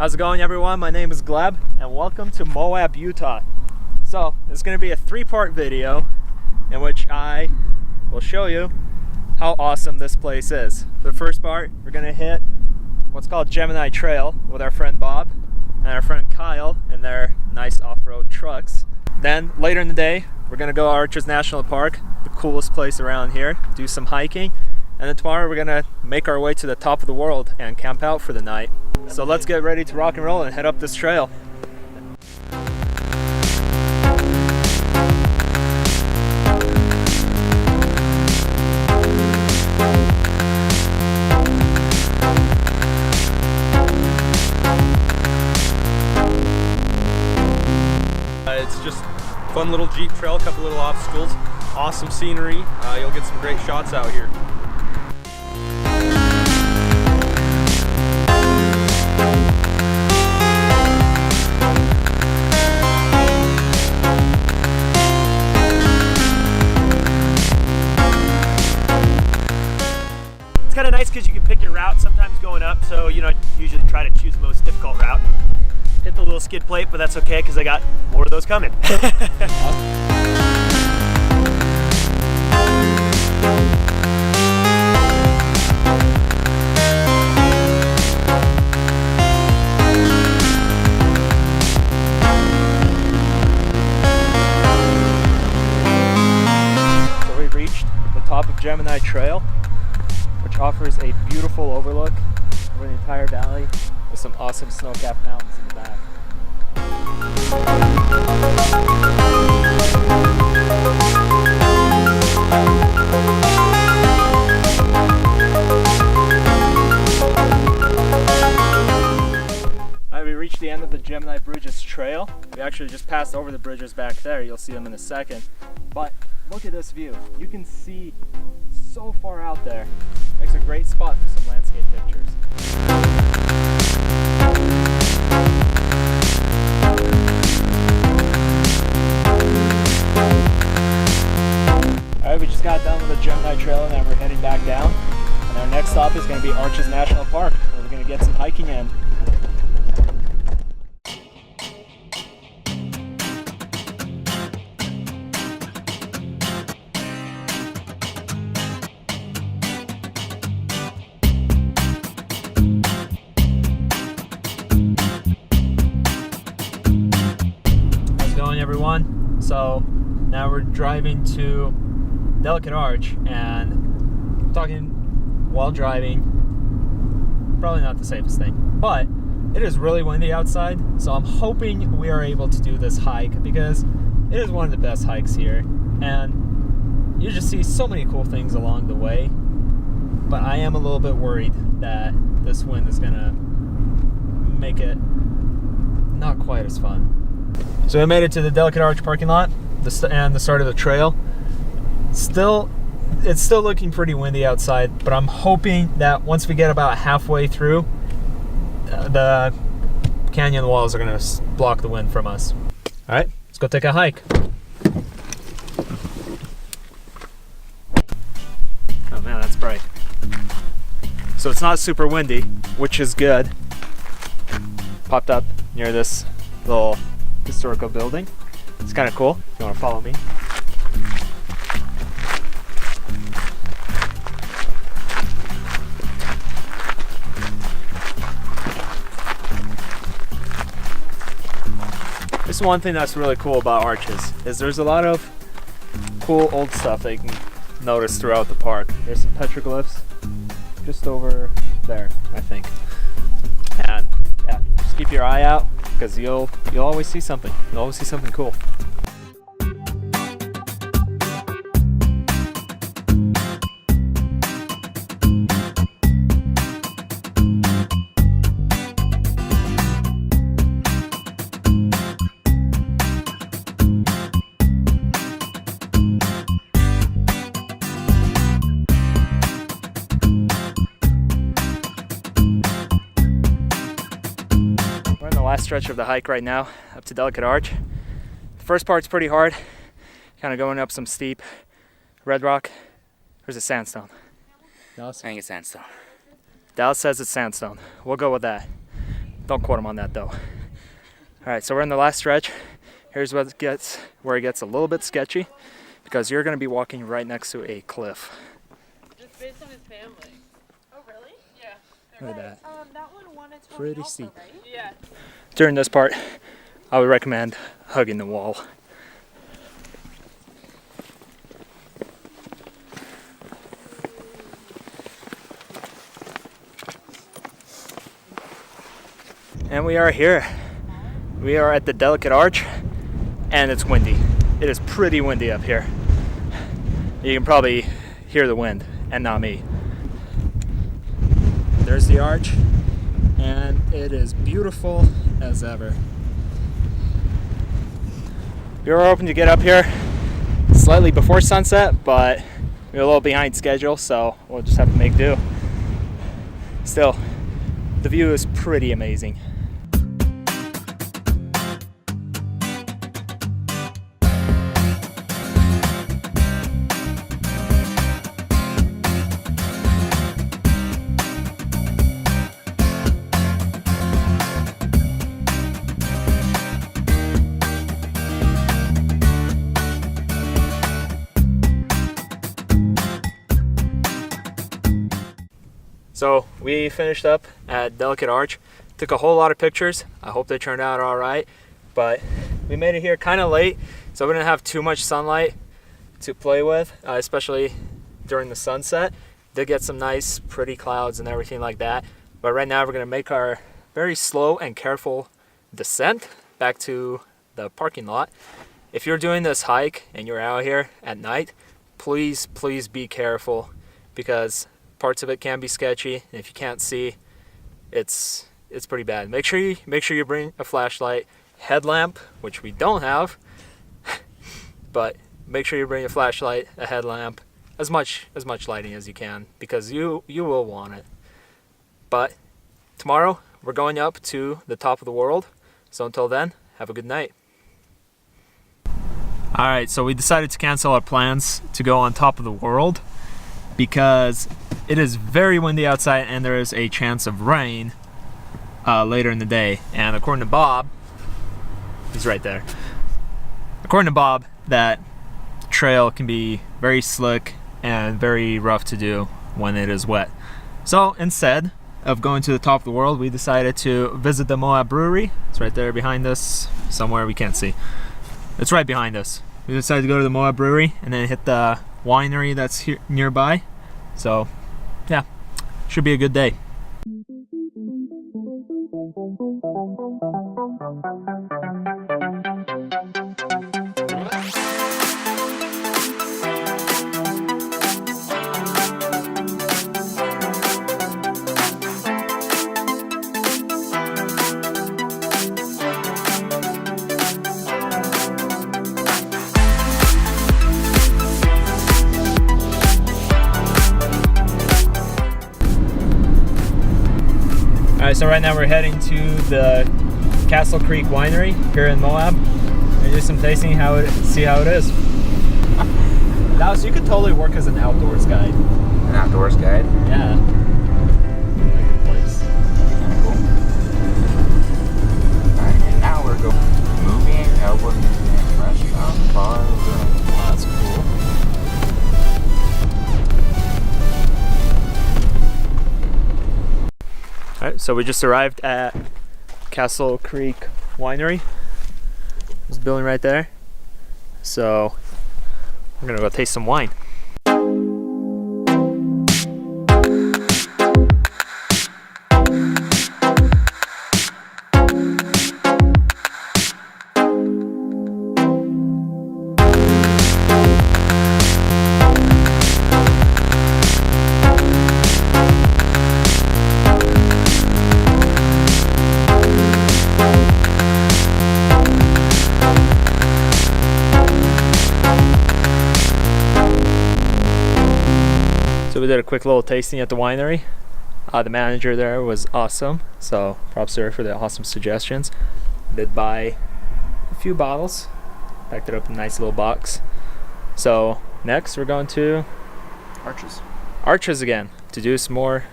How's it going, everyone? My name is Gleb and welcome to Moab, Utah. So it's going to be a three-part video in which I will show you how awesome this place is. For the first part, we're going to hit what's called Gemini Trail with our friend Bob and our friend Kyle in their nice off-road trucks. Then later in the day, we're going to go to Arches National Park, the coolest place around here, do some hiking. And then tomorrow we're going to make our way to the top of the world and camp out for the night. So let's get ready to rock and roll and head up this trail. It's just a fun little Jeep trail, a couple little obstacles, awesome scenery. You'll get some great shots out here. It's kind of nice because you can pick your route sometimes going up, so I usually try to choose the most difficult route. Hit the little skid plate, but that's okay because I got more of those coming. So we reached the top of Gemini Trail, which offers a beautiful overlook over the entire valley with some awesome snow-capped mountains in the back. Alright, we reached the end of the Gemini Bridges Trail. We actually just passed over the bridges back there. You'll see them in a second. But look at this view. You can see so far out there. Makes a great spot for some landscape pictures. Alright, we just got done with the Gemini Trail and now we're heading back down. And our next stop is going to be Arches National Park, where we're going to get some hiking in. How's it going, everyone? So now we're driving to Delicate Arch, and talking while driving, probably not the safest thing, but it is really windy outside, so I'm hoping we are able to do this hike because it is one of the best hikes here, and you just see so many cool things along the way, but I am a little bit worried that this wind is gonna make it not quite as fun. So we made it to the Delicate Arch parking lot and the start of the trail. It's still looking pretty windy outside, but I'm hoping that once we get about halfway through, the canyon walls are going to block the wind from us. All right, let's go take a hike. Oh man, that's bright. So it's not super windy, which is good. Popped up near this little historical building. It's kind of cool. If you want to follow me. This is one thing that's really cool about Arches, is there's a lot of cool old stuff that you can notice throughout the park. There's some petroglyphs just over there, I think. And yeah, just keep your eye out because you'll always see something. You'll always see something cool. Last stretch of the hike right now up to Delicate Arch. The first part's pretty hard, kind of going up some steep red rock. Or is it sandstone? I think it's sandstone. Dallas says it's sandstone. We'll go with that. Don't quote him on that though. All right, so we're in the last stretch. Here's where it gets a little bit sketchy, because you're going to be walking right next to a cliff. Just based on his family. Oh, really? Yeah. Look at that. That one wanted to Pretty steep. right? Yeah. During this part, I would recommend hugging the wall. And we are here. We are at the Delicate Arch, and it's windy. It is pretty windy up here. You can probably hear the wind, and not me. There's the arch, and it is beautiful as ever. We were hoping to get up here slightly before sunset, but we're a little behind schedule, so we'll just have to make do. Still, the view is pretty amazing. So we finished up at Delicate Arch, took a whole lot of pictures. I hope they turned out all right, but we made it here kind of late, so we didn't have too much sunlight to play with, especially during the sunset. Did get some nice pretty clouds and everything like that, but right now we're gonna make our very slow and careful descent back to the parking lot. If you're doing this hike and you're out here at night, please be careful, because parts of it can be sketchy, and if you can't see, it's pretty bad. Make sure you bring a flashlight, headlamp, which we don't have, but make sure you bring a flashlight, a headlamp, as much lighting as you can, because you will want it. But tomorrow we're going up to the top of the world, so until then, have a good night. All right, so we decided to cancel our plans to go on top of the world because it is very windy outside and there is a chance of rain later in the day. And according to Bob, he's right there. According to Bob, that trail can be very slick and very rough to do when it is wet. So instead of going to the top of the world, we decided to visit the Moab brewery. It's right there behind us, somewhere we can't see. It's right behind us. We decided to go to the Moab brewery and then hit the winery that's here nearby. So yeah, should be a good day. Alright, so right now we're heading to the Castle Creek Winery here in Moab and do some tasting, see how it is. Now, so you could totally work as an outdoors guide. An outdoors guide? Yeah. Like a place. Cool. Alright, and now we're going moving, opening restaurant, bar, Oh, that's cool. Alright, so we just arrived at Castle Creek Winery. This building right there. So we're gonna go taste some wine. So we did a quick little tasting at the winery. The manager there was awesome, so props to her for the awesome suggestions. Did buy a few bottles, packed it up in a nice little box. So next we're going to Arches. Arches again to do some more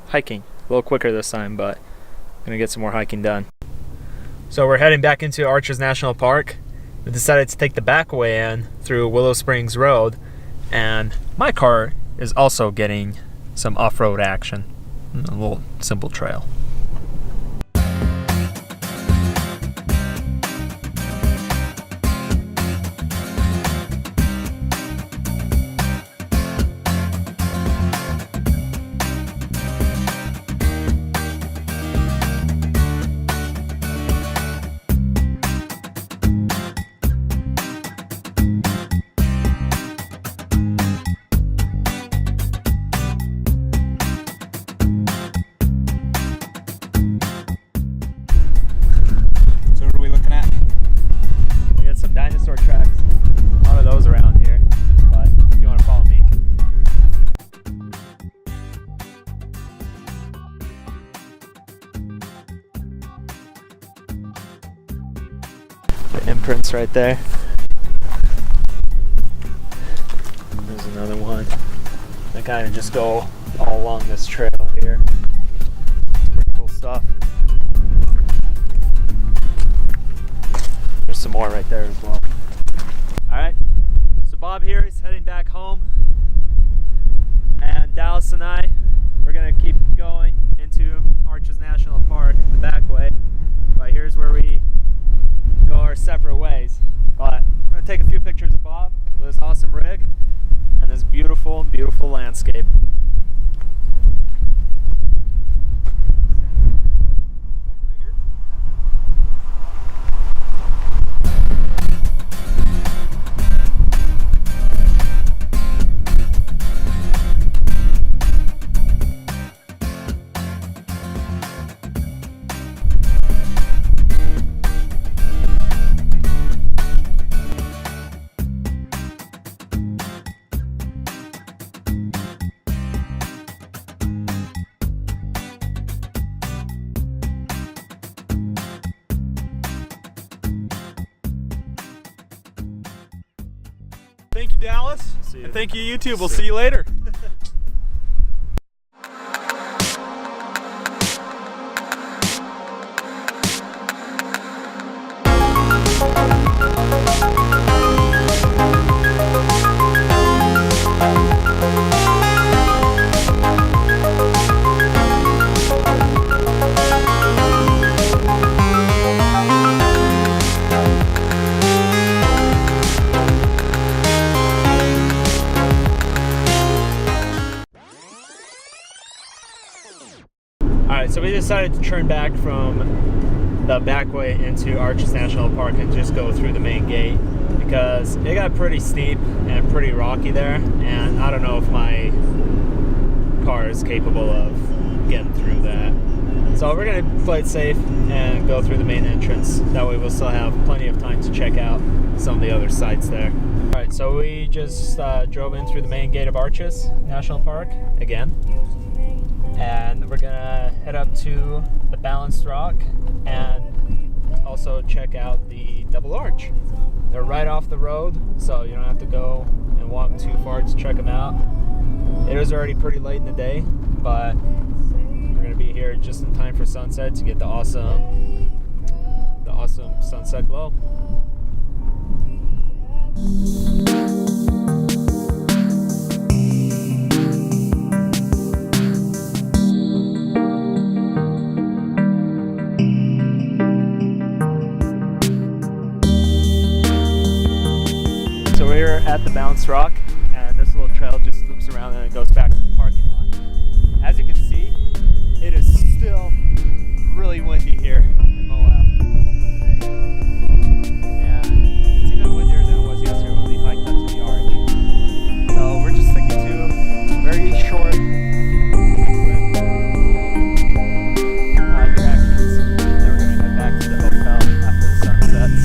hiking. A little quicker this time, but Gonna get some more hiking done. So we're heading back into Arches National Park. We decided to take the back way in through Willow Springs Road, and my car is also getting some off-road action. A little simple trail. Dinosaur tracks, a lot of those around here, but if you want to follow me. The imprints right there. There's another one. They kind of just go all along this trail here. It's pretty cool stuff. There's some more right there as well. Alright, so Bob here is heading back home, and Dallas and I, we're going to keep going into Arches National Park the back way, but here's where we go our separate ways. But I'm going to take a few pictures of Bob with his awesome rig and this beautiful, beautiful landscape. Thank you, Dallas. See you. And thank you, YouTube. We'll see you later. Alright, so we decided to turn back from the back way into Arches National Park and just go through the main gate because it got pretty steep and pretty rocky there, and I don't know if my car is capable of getting through that. So we're going to play it safe and go through the main entrance. That way we'll still have plenty of time to check out some of the other sites there. Alright, so we just drove in through the main gate of Arches National Park again. And we're gonna head up to the Balanced Rock and also check out the Double Arch. They're right off the road, so you don't have to go and walk too far to check them out. It is already pretty late in the day, but we're gonna be here just in time for sunset to get the awesome sunset glow. So we're at the Balanced Rock, and this little trail just loops around and it goes back to the parking lot. As you can see, it is still really windy here in Moab today. And it's even windier than it was yesterday when we hiked up to the arch. So we're just sticking to very short, quick directions. And then we're going to head back to the hotel after the sun sets.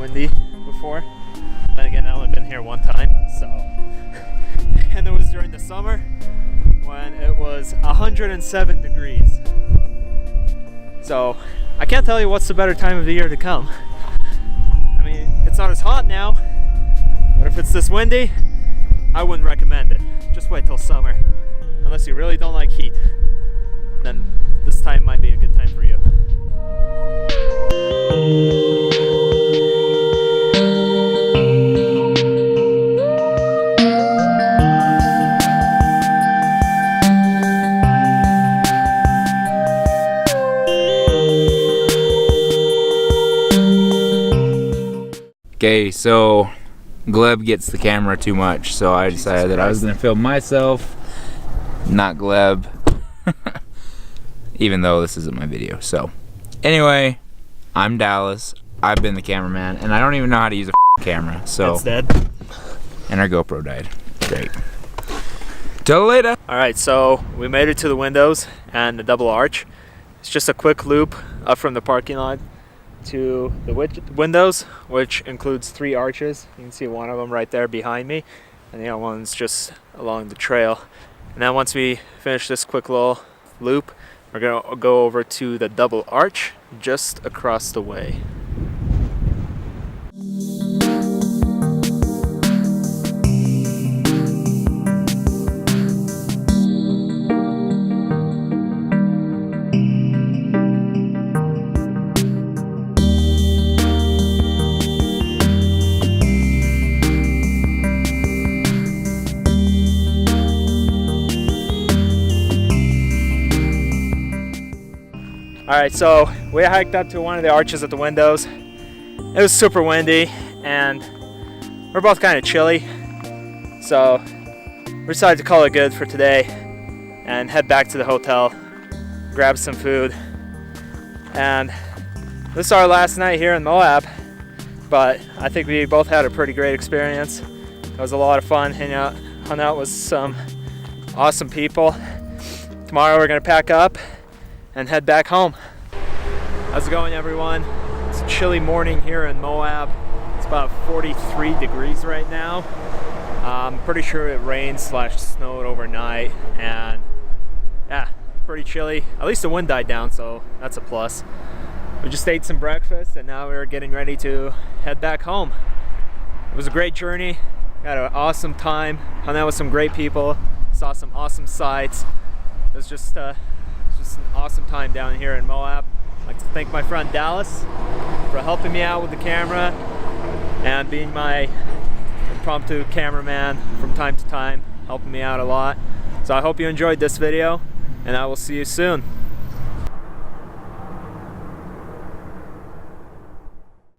windy before. Then again, I only been here one time, so. And it was during the summer when it was 107 degrees. So I can't tell you what's the better time of the year to come. I mean, it's not as hot now, but if it's this windy, I wouldn't recommend it. Just wait till summer. Unless you really don't like heat, then this time might be a good time for you. Okay, so Gleb gets the camera too much, so I decided that I was gonna film myself, not Gleb. Even though this isn't my video. So anyway, I'm Dallas. I've been the cameraman, and I don't even know how to use a camera. So It's dead. And our GoPro died. Great. Till later. Alright, so we made it to the windows and the double arch. It's just a quick loop up from the parking lot to the windows, which includes 3 arches. You can see one of them right there behind me, and the other one's just along the trail. And then once we finish this quick little loop, we're gonna go over to the double arch just across the way. Alright, so we hiked up to one of the arches at the windows. It was super windy and we're both kind of chilly, so we decided to call it good for today and head back to the hotel, grab some food. And this is our last night here in Moab, but I think we both had a pretty great experience. It was a lot of fun hung out with some awesome people. Tomorrow we're gonna pack up and head back home. How's it going, everyone? It's a chilly morning here in Moab. It's about 43 degrees right now. I'm pretty sure it rained/snowed overnight, and yeah, pretty chilly. At least the wind died down, so that's a plus. We just ate some breakfast and now we're getting ready to head back home. It was a great journey. Had an awesome time. Hung out with some great people. Saw some awesome sights. It was just an awesome time down here in Moab. I'd like to thank my friend Dallas for helping me out with the camera and being my impromptu cameraman from time to time, helping me out a lot. So I hope you enjoyed this video, and I will see you soon.